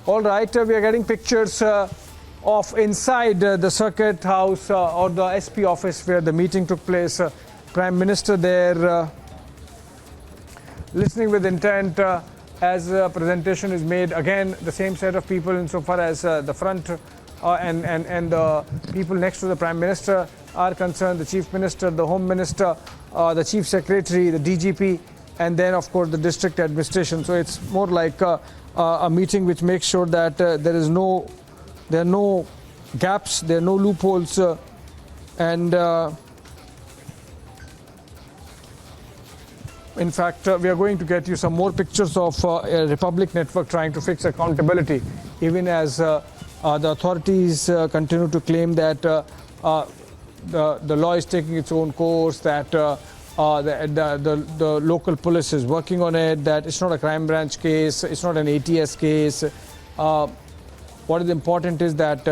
All right, we are getting pictures of inside the circuit house or the SP office where the meeting took place. Prime Minister there listening with intent as a presentation is made. Again, the same set of people insofar as the front and the people next to the Prime Minister are concerned, the Chief Minister, the Home Minister, the Chief Secretary, the DGP, and then of course the district administration. So it's more like a meeting which makes sure that there are no gaps, there are no loopholes, and in fact, we are going to get you some more pictures of a Republic Network trying to fix accountability, even as the authorities continue to claim that the law is taking its own course, that the local police is working on it, that it's not a crime branch case, it's not an ATS case. What is important is that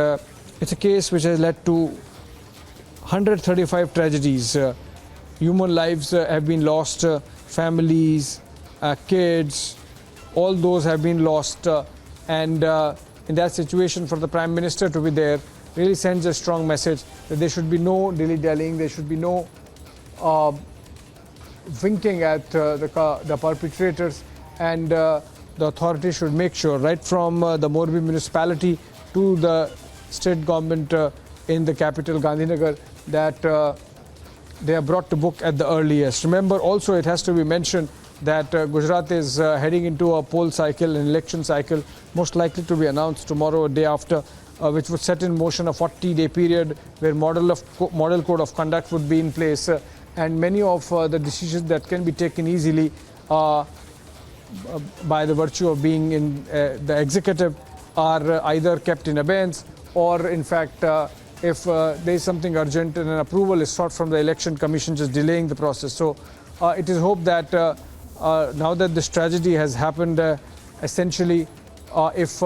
it's a case which has led to 135 tragedies. Human lives have been lost, families, kids, all those have been lost. And in that situation, for the Prime Minister to be there really sends a strong message that there should be no dilly-dallying, there should be no winking at the perpetrators, and the authorities should make sure, right from the Morbi municipality to the state government in the capital Gandhinagar, that they are brought to book at the earliest. Remember also, it has to be mentioned that Gujarat is heading into a poll cycle, an election cycle, most likely to be announced tomorrow or day after, which would set in motion a 40-day period where model code of conduct would be in place, and many of the decisions that can be taken easily by the virtue of being in the executive are either kept in abeyance, or in fact if there is something urgent and an approval is sought from the election commission, just delaying the process. So it is hoped that now that this tragedy has happened, essentially if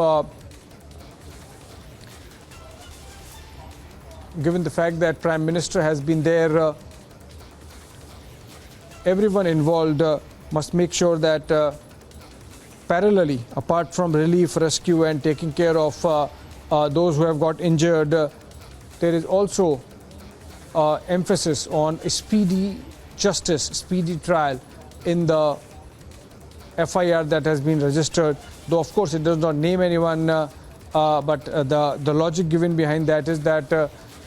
given the fact that Prime Minister has been there, everyone involved must make sure that parallelly, apart from relief, rescue and taking care of those who have got injured, there is also emphasis on speedy justice, speedy trial in the FIR that has been registered, though of course it does not name anyone, but the logic given behind that is that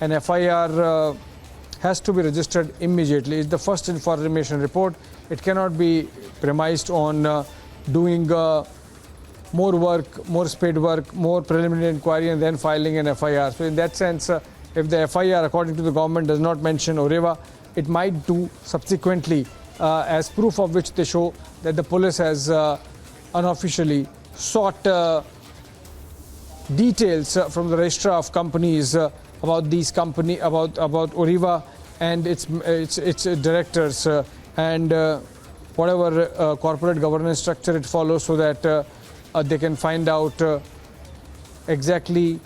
an FIR has to be registered immediately. It's the first information report. It cannot be premised on doing more work, more spade work, more preliminary inquiry and then filing an FIR. So in that sense, if the FIR, according to the government, does not mention Oreva, it might do subsequently, as proof of which they show that the police has unofficially sought details from the registrar of companies about these about Oreva and its directors and whatever corporate governance structure it follows, so that they can find out exactly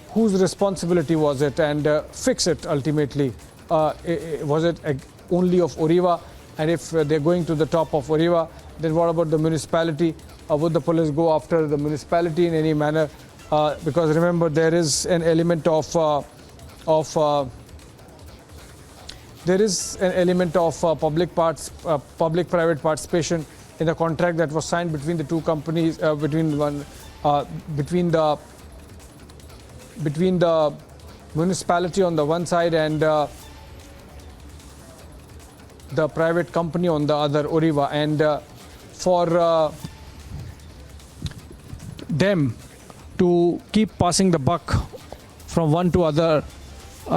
whose responsibility was it and fix it ultimately. Was it only of Oreva? And if they're going to the top of Oreva, then what about the municipality? Would the police go after the municipality in any manner? Because remember, there is an element of public-private participation in the contract that was signed between the two companies, between the municipality on the one side and the private company on the other, Oreva, and for them to keep passing the buck from one to other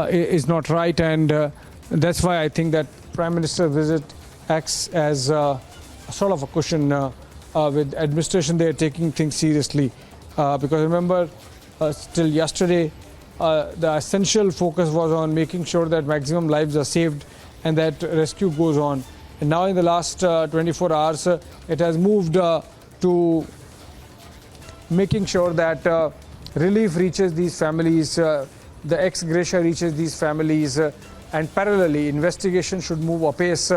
is not right, and that's why I think that Prime Minister's visit acts as sort of a cushion with administration. They are taking things seriously because remember, till yesterday the essential focus was on making sure that maximum lives are saved and that rescue goes on, and now in the last 24 hours it has moved to making sure that relief reaches these families, the ex gratia reaches these families, and parallelly investigation should move apace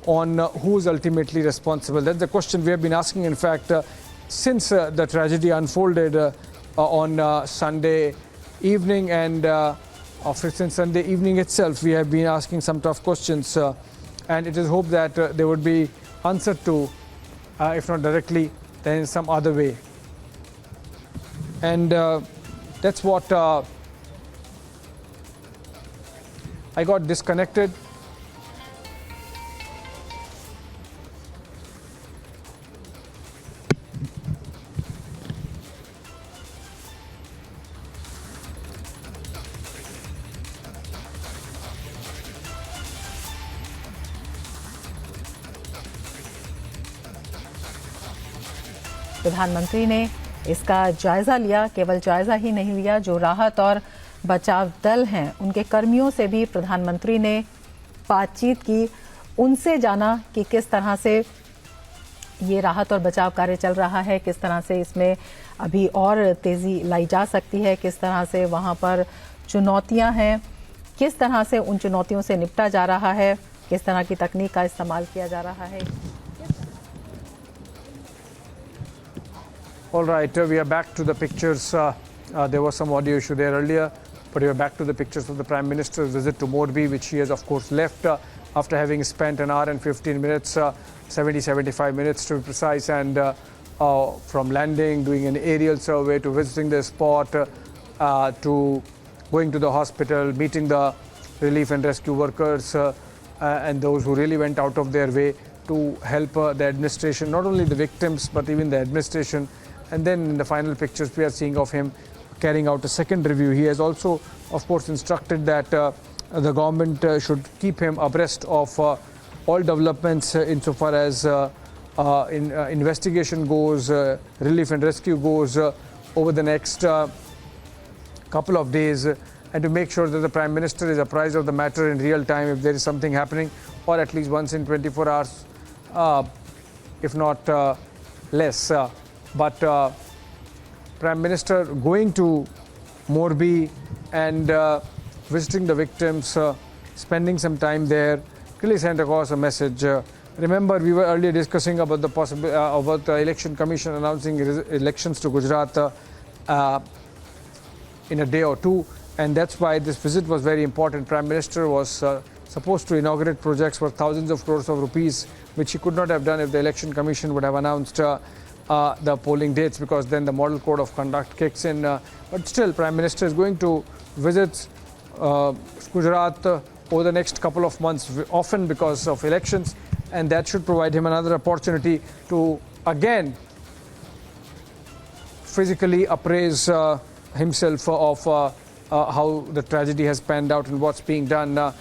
on who is ultimately responsible. That's the question we have been asking, in fact, since the tragedy unfolded on Sunday evening, and since Sunday evening itself, we have been asking some tough questions, and it is hoped that they would be answered to, if not directly, then in some other way. And that's what I got disconnected. प्रधानमंत्री ने इसका जायजा लिया। केवल जायजा ही नहीं लिया, जो राहत और बचाव दल हैं उनके कर्मियों से भी प्रधानमंत्री ने बातचीत की, उनसे जाना कि किस तरह से ये राहत और बचाव कार्य चल रहा है, किस तरह से इसमें अभी और तेज़ी लाई जा सकती है, किस तरह से वहाँ पर चुनौतियाँ हैं, किस तरह से उन चुनौतियों से निपटा जा रहा है, किस तरह की तकनीक का इस्तेमाल किया जा रहा है। All right, we are back to the pictures. There was some audio issue there earlier, but we are back to the pictures of the Prime Minister's visit to Morbi, which he has, of course, left after having spent an hour and 15 minutes, 75 minutes to be precise, and from landing, doing an aerial survey, to visiting the spot, to going to the hospital, meeting the relief and rescue workers, and those who really went out of their way to help the administration, not only the victims, but even the administration. And then in the final pictures we are seeing of him carrying out a second review. He has also, of course, instructed that the government should keep him abreast of all developments insofar as investigation goes, relief and rescue goes over the next couple of days, and to make sure that the Prime Minister is apprised of the matter in real time if there is something happening, or at least once in 24 hours, if not less. But Prime Minister going to Morbi and visiting the victims, spending some time there, really sent across a message. Remember, we were earlier discussing about the about the Election Commission announcing elections to Gujarat in a day or two, and that's why this visit was very important. Prime Minister was supposed to inaugurate projects worth thousands of crores of rupees, which he could not have done if the Election Commission would have announced the polling dates, because then the model code of conduct kicks in. But still, Prime Minister is going to visit Gujarat over the next couple of months, often because of elections, and that should provide him another opportunity to again physically appraise himself of how the tragedy has panned out and what's being done